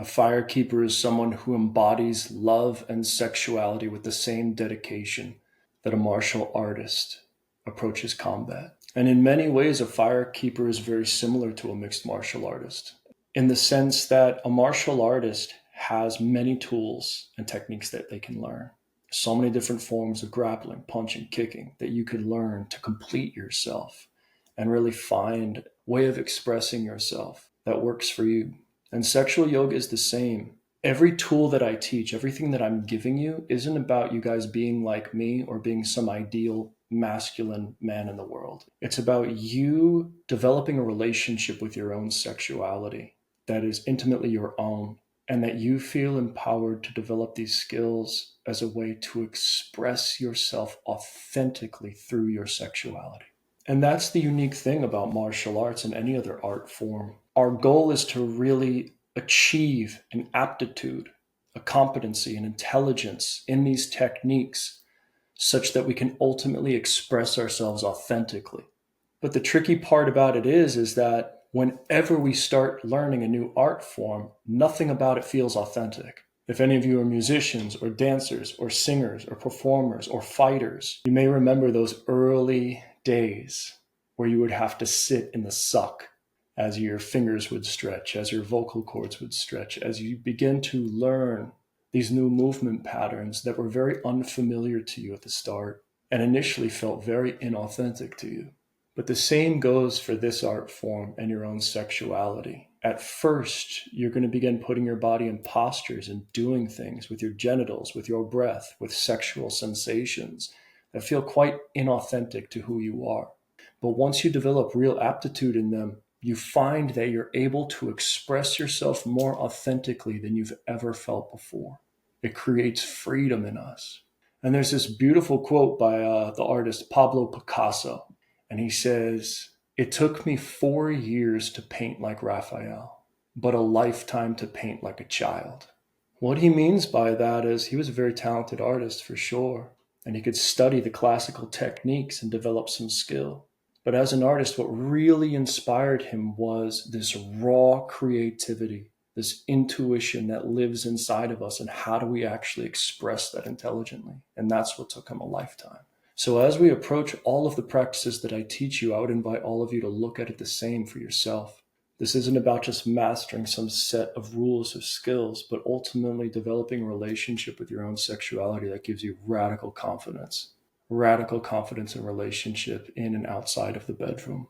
A firekeeper is someone who embodies love and sexuality with the same dedication that a martial artist approaches combat. And in many ways, a firekeeper is very similar to a mixed martial artist in the sense that a martial artist has many tools and techniques that they can learn. So many different forms of grappling, punching, kicking that you could learn to complete yourself and really find a way of expressing yourself that works for you. And sexual yoga is the same. Every tool that I teach, everything that I'm giving you isn't about you guys being like me or being some ideal masculine man in the world. It's about you developing a relationship with your own sexuality that is intimately your own, and that you feel empowered to develop these skills as a way to express yourself authentically through your sexuality. And that's the unique thing about martial arts and any other art form. Our goal is to really achieve an aptitude, a competency, an intelligence in these techniques such that we can ultimately express ourselves authentically. But the tricky part about it is that whenever we start learning a new art form, nothing about it feels authentic. If any of you are musicians or dancers or singers or performers or fighters, you may remember those early days where you would have to sit in the suck as your fingers would stretch, as your vocal cords would stretch, as you begin to learn these new movement patterns that were very unfamiliar to you at the start and initially felt very inauthentic to you. But the same goes for this art form and your own sexuality. At first, you're going to begin putting your body in postures and doing things with your genitals, with your breath, with sexual sensations that feel quite inauthentic to who you are. But once you develop real aptitude in them, you find that you're able to express yourself more authentically than you've ever felt before. It creates freedom in us. And there's this beautiful quote by the artist Pablo Picasso. And he says, "It took me 4 years to paint like Raphael, but a lifetime to paint like a child." What he means by that is he was a very talented artist for sure, and he could study the classical techniques and develop some skill. But as an artist, what really inspired him was this raw creativity, this intuition that lives inside of us, and how do we actually express that intelligently? And that's what took him a lifetime. So as we approach all of the practices that I teach you, I would invite all of you to look at it the same for yourself. This isn't about just mastering some set of rules or skills, but ultimately developing a relationship with your own sexuality that gives you radical confidence in relationship in and outside of the bedroom.